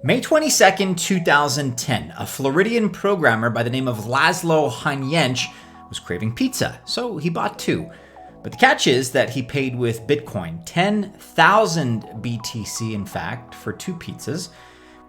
May 22nd, 2010, a Floridian programmer by the name of Laszlo Hanyecz was craving pizza, so he bought two. But the catch is that he paid with Bitcoin, 10,000 BTC in fact, for two pizzas,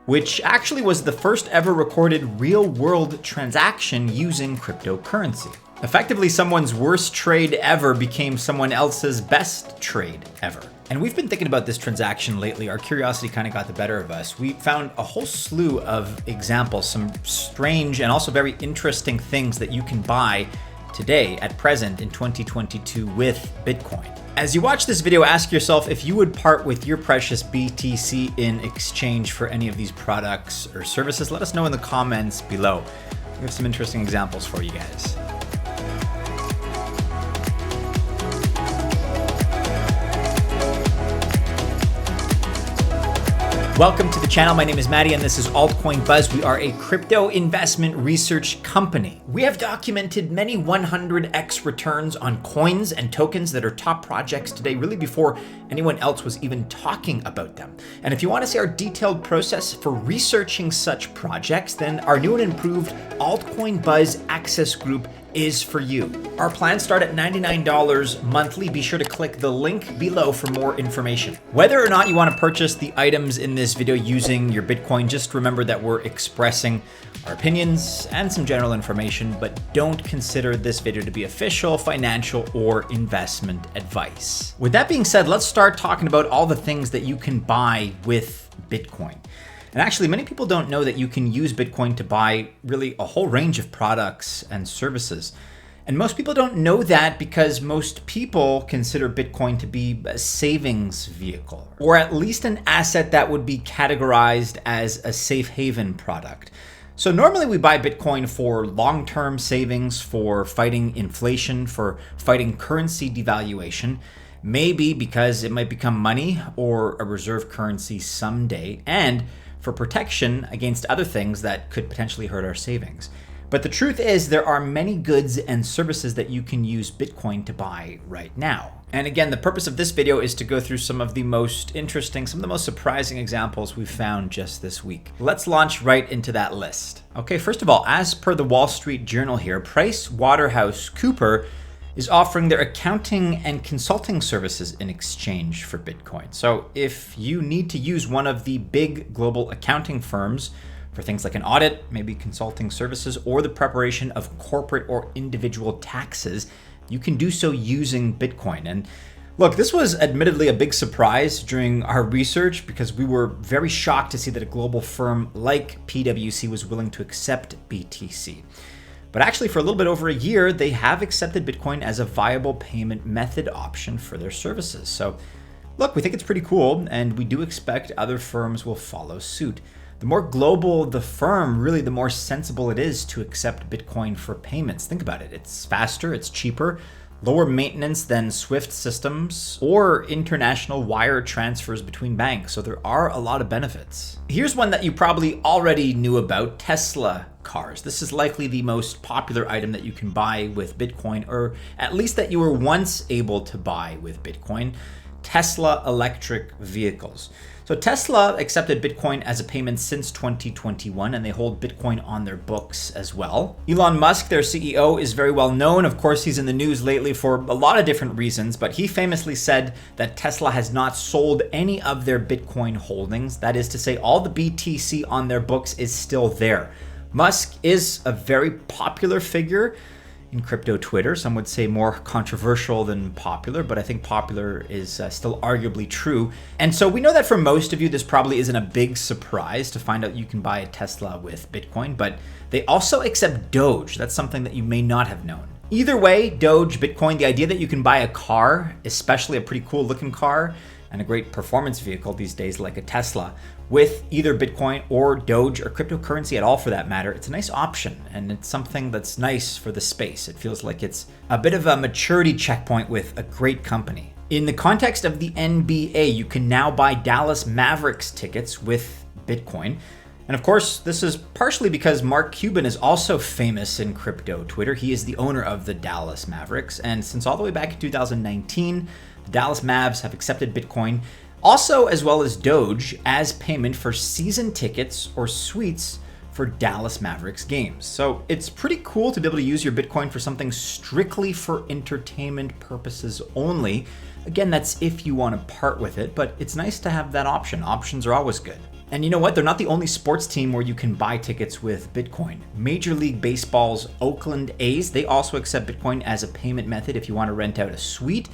which actually was the first ever recorded real-world transaction using cryptocurrency. Effectively, someone's worst trade ever became someone else's best trade ever. And we've been thinking about this transaction lately. Our curiosity kind of got the better of us. We found a whole slew of examples, some strange and also very interesting things that you can buy today at present in 2022 with Bitcoin. As you watch this video, ask yourself if you would part with your precious BTC in exchange for any of these products or services. Let us know in the comments below. We have some interesting examples for you guys. Welcome to the channel. My name is Maddie and this is Altcoin Buzz. We are a crypto investment research company. We have documented many 100x returns on coins and tokens that are top projects today, really before anyone else was even talking about them. And if you want to see our detailed process for researching such projects, then our new and improved Altcoin Buzz Access group is for you. Our plans start at $99 monthly. Be sure to click the link below for more information. Whether or not you want to purchase the items in this video using your Bitcoin, just remember that we're expressing our opinions and some general information, but don't consider this video to be official, financial, or investment advice. With that being said, let's start talking about all the things that you can buy with Bitcoin. And actually, many people don't know that you can use Bitcoin to buy really a whole range of products and services. And most people don't know that because most people consider Bitcoin to be a savings vehicle, or at least an asset that would be categorized as a safe haven product. So normally we buy Bitcoin for long-term savings, for fighting inflation, for fighting currency devaluation, maybe because it might become money or a reserve currency someday, and for protection against other things that could potentially hurt our savings. But the truth is there are many goods and services that you can use Bitcoin to buy right now. And again, the purpose of this video is to go through some of the most interesting, some of the most surprising examples we've found just this week. Let's launch right into that list. Okay, first of all, as per the Wall Street Journal here, Price Waterhouse Cooper is offering their accounting and consulting services in exchange for Bitcoin. So if you need to use one of the big global accounting firms for things like an audit, maybe consulting services, or the preparation of corporate or individual taxes, you can do so using Bitcoin. And look, this was admittedly a big surprise during our research because we were very shocked to see that a global firm like PwC was willing to accept BTC. But actually, for a little bit over a year, they have accepted Bitcoin as a viable payment method option for their services. So look, we think it's pretty cool, and we do expect other firms will follow suit. The more global the firm, really the more sensible it is to accept Bitcoin for payments. Think about it. It's faster, it's cheaper, lower maintenance than SWIFT systems or international wire transfers between banks. So there are a lot of benefits. Here's one that you probably already knew about: Tesla cars. This is likely the most popular item that you can buy with Bitcoin, or at least that you were once able to buy with Bitcoin: Tesla electric vehicles. So Tesla accepted Bitcoin as a payment since 2021, and they hold Bitcoin on their books as well. Elon Musk, their CEO, is very well known. Of course, he's in the news lately for a lot of different reasons, but he famously said that Tesla has not sold any of their Bitcoin holdings. That is to say, all the BTC on their books is still there. Musk is a very popular figure in crypto Twitter. Some would say more controversial than popular, but I think popular is still arguably true. And so we know that for most of you, this probably isn't a big surprise to find out you can buy a Tesla with Bitcoin, but they also accept Doge. That's something that you may not have known. Either way, Doge, Bitcoin, the idea that you can buy a car, especially a pretty cool looking car, and a great performance vehicle these days like a Tesla, with either Bitcoin or Doge or cryptocurrency at all for that matter, it's a nice option, and it's something that's nice for the space. It feels like it's a bit of a maturity checkpoint with a great company. In the context of the NBA, you can now buy Dallas Mavericks tickets with Bitcoin. And of course, this is partially because Mark Cuban is also famous in crypto Twitter. He is the owner of the Dallas Mavericks, and since all the way back in 2019, the Dallas Mavs have accepted Bitcoin Also, as well as Doge as payment for season tickets or suites for Dallas Mavericks games. So it's pretty cool to be able to use your Bitcoin for something strictly for entertainment purposes only. Again, that's if you want to part with it, but it's nice to have that option. Options are always good. And you know what? They're not the only sports team where you can buy tickets with Bitcoin. Major League Baseball's Oakland A's, they also accept Bitcoin as a payment method if you want to rent out a suite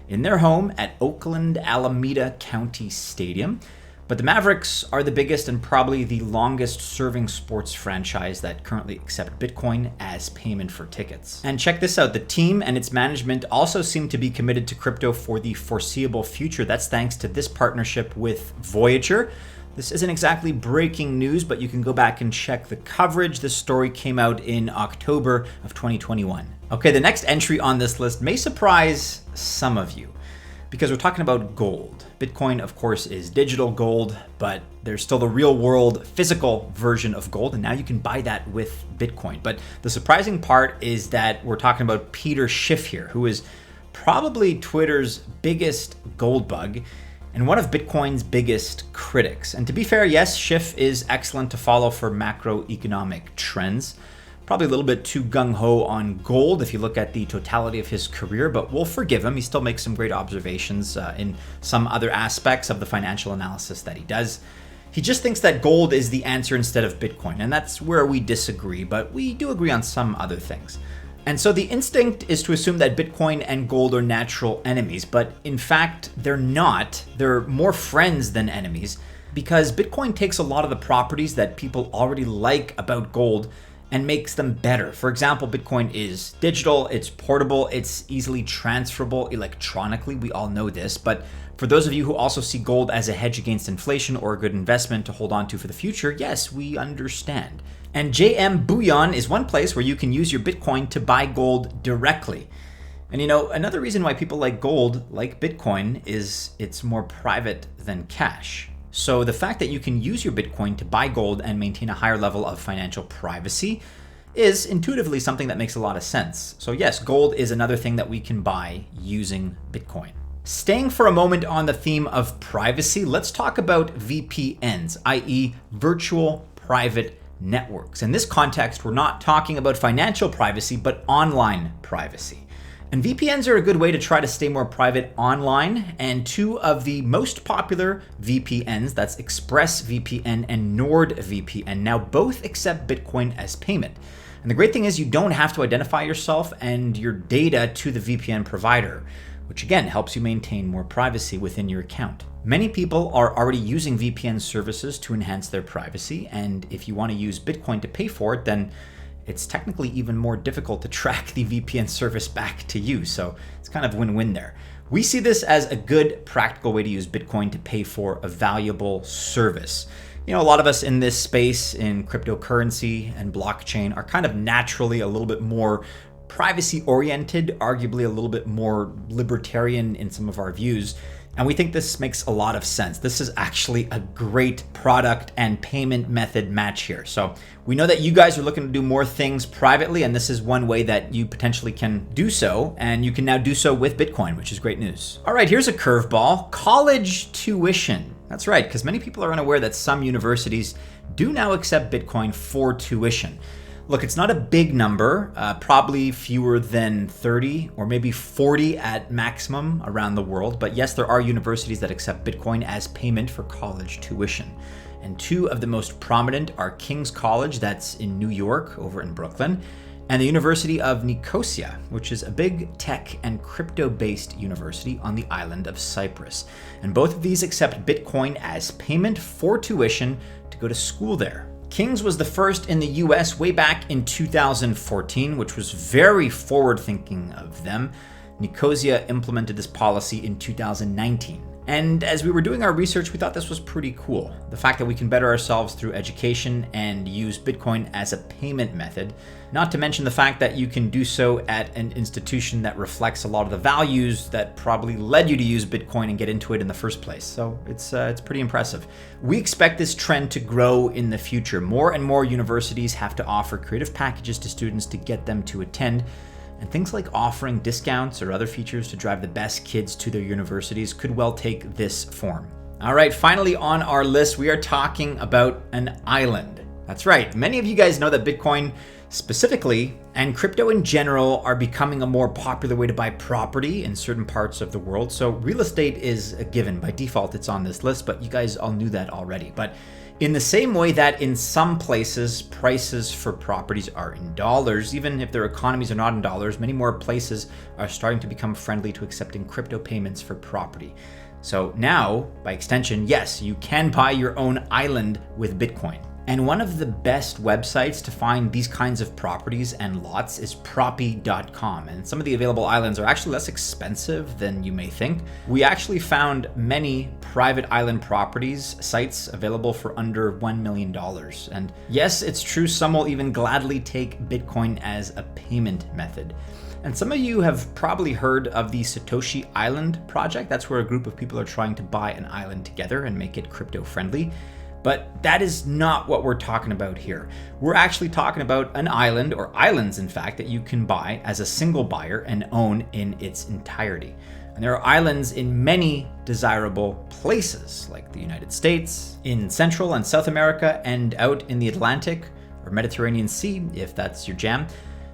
in their home at Oakland Alameda County Stadium. But the Mavericks are the biggest and probably the longest serving sports franchise that currently accept Bitcoin as payment for tickets. And check this out, the team and its management also seem to be committed to crypto for the foreseeable future. That's thanks to this partnership with Voyager. This isn't exactly breaking news, but you can go back and check the coverage. This story came out in October of 2021. Okay, the next entry on this list may surprise some of you, because we're talking about gold. Bitcoin, of course, is digital gold, but there's still the real world physical version of gold, and now you can buy that with Bitcoin. But the surprising part is that we're talking about Peter Schiff here, who is probably Twitter's biggest gold bug and one of Bitcoin's biggest critics. And to be fair, yes, Schiff is excellent to follow for macroeconomic trends. Probably a little bit too gung-ho on gold if you look at the totality of his career, but we'll forgive him. He still makes some great observations in some other aspects of the financial analysis that he does. He just thinks that gold is the answer instead of Bitcoin, and that's where we disagree, but we do agree on some other things. And so the instinct is to assume that Bitcoin and gold are natural enemies, but in fact, they're not. They're more friends than enemies, because Bitcoin takes a lot of the properties that people already like about gold and makes them better. For example, Bitcoin is digital, it's portable, it's easily transferable electronically. We all know this, but for those of you who also see gold as a hedge against inflation or a good investment to hold on to for the future, yes, we understand. And JM Bullion is one place where you can use your Bitcoin to buy gold directly. And you know, another reason why people like gold, like Bitcoin, is it's more private than cash. So the fact that you can use your Bitcoin to buy gold and maintain a higher level of financial privacy is intuitively something that makes a lot of sense. So yes, gold is another thing that we can buy using Bitcoin. Staying for a moment on the theme of privacy, let's talk about VPNs, i.e. virtual private networks. In this context, we're not talking about financial privacy, but online privacy. And VPNs are a good way to try to stay more private online, and two of the most popular VPNs, that's ExpressVPN and NordVPN, now both accept Bitcoin as payment. And the great thing is you don't have to identify yourself and your data to the VPN provider, which again helps you maintain more privacy within your account. Many people are already using VPN services to enhance their privacy, and if you want to use Bitcoin to pay for it, then it's technically even more difficult to track the VPN service back to you. So it's kind of win-win there. We see this as a good practical way to use Bitcoin to pay for a valuable service. You know, a lot of us in this space in cryptocurrency and blockchain are kind of naturally a little bit more privacy oriented, arguably a little bit more libertarian in some of our views. And we think this makes a lot of sense. This is actually a great product and payment method match here. So we know that you guys are looking to do more things privately, and this is one way that you potentially can do so. And you can now do so with Bitcoin, which is great news. All right, here's a curveball: college tuition. That's right, because many people are unaware that some universities do now accept Bitcoin for tuition. Look, it's not a big number, probably fewer than 30 or maybe 40 at maximum around the world. But yes, there are universities that accept Bitcoin as payment for college tuition. And two of the most prominent are King's College, that's in New York, over in Brooklyn, and the University of Nicosia, which is a big tech and crypto-based university on the island of Cyprus. And both of these accept Bitcoin as payment for tuition to go to school there. King's was the first in the US way back in 2014, which was very forward-thinking of them. Nicosia implemented this policy in 2019. And as we were doing our research, we thought this was pretty cool. The fact that we can better ourselves through education and use Bitcoin as a payment method, not to mention the fact that you can do so at an institution that reflects a lot of the values that probably led you to use Bitcoin and get into it in the first place. So it's pretty impressive. We expect this trend to grow in the future. More and more universities have to offer creative packages to students to get them to attend. And things like offering discounts or other features to drive the best kids to their universities could well take this form. All right, finally on our list, we are talking about an island. That's right. Many of you guys know that Bitcoin specifically and crypto in general are becoming a more popular way to buy property in certain parts of the world. So real estate is a given. By default, it's on this list, but you guys all knew that already. But in the same way that in some places, prices for properties are in dollars, even if their economies are not in dollars, many more places are starting to become friendly to accepting crypto payments for property. So now, by extension, yes, you can buy your own island with Bitcoin. And one of the best websites to find these kinds of properties and lots is proppy.com. And some of the available islands are actually less expensive than you may think. We actually found many private island properties sites available for under $1 million. And yes, it's true, some will even gladly take Bitcoin as a payment method. And some of you have probably heard of the Satoshi Island project. That's where a group of people are trying to buy an island together and make it crypto friendly. But that is not what we're talking about here. We're actually talking about an island, or islands in fact, that you can buy as a single buyer and own in its entirety. And there are islands in many desirable places, like the United States, in Central and South America, and out in the Atlantic or Mediterranean Sea, if that's your jam.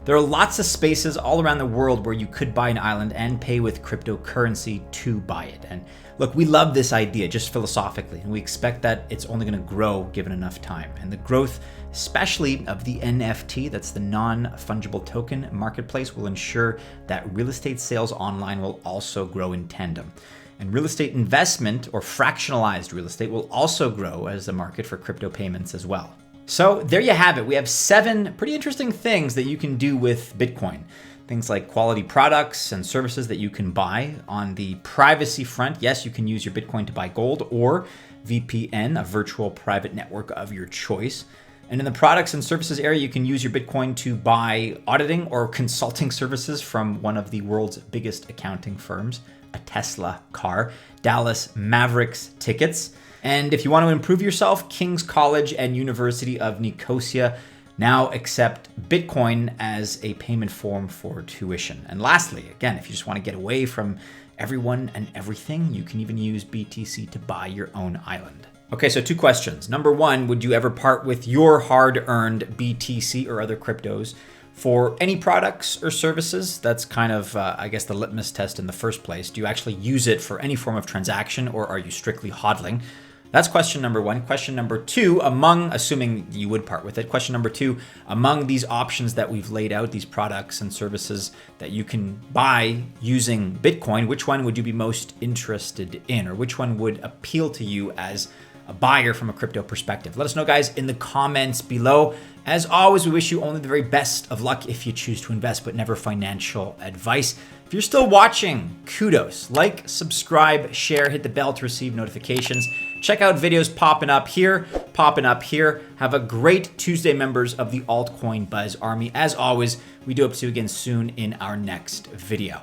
There are lots of spaces all around the world where you could buy an island and pay with cryptocurrency to buy it. And look, we love this idea just philosophically, and we expect that it's only going to grow given enough time. And the growth, especially of the NFT, that's the non-fungible token marketplace, will ensure that real estate sales online will also grow in tandem. And real estate investment, or fractionalized real estate, will also grow as the market for crypto payments as well. So there you have it. We have 7 pretty interesting things that you can do with Bitcoin. Things like quality products and services that you can buy. On the privacy front, yes, you can use your Bitcoin to buy gold or VPN, a virtual private network of your choice. And in the products and services area, you can use your Bitcoin to buy auditing or consulting services from one of the world's biggest accounting firms, a Tesla car, Dallas Mavericks tickets. And if you want to improve yourself, King's College and University of Nicosia now accept Bitcoin as a payment form for tuition. And lastly, again, if you just want to get away from everyone and everything, you can even use BTC to buy your own island. Okay, so 2 questions. Number 1, would you ever part with your hard-earned BTC or other cryptos for any products or services? That's kind of, I guess, the litmus test in the first place. Do you actually use it for any form of transaction, or are you strictly hodling? That's question number 1. Question number 2, assuming you would part with it, question number 2, among these options that we've laid out, these products and services that you can buy using Bitcoin, which one would you be most interested in, or which one would appeal to you as a buyer from a crypto perspective? Let us know, guys, in the comments below. As always, we wish you only the very best of luck if you choose to invest, but never financial advice. If you're still watching, kudos. Like, subscribe, share, hit the bell to receive notifications. Check out videos popping up here. Have a great Tuesday, members of the Altcoin Buzz Army. As always, we do hope to see you again soon in our next video.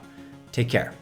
Take care.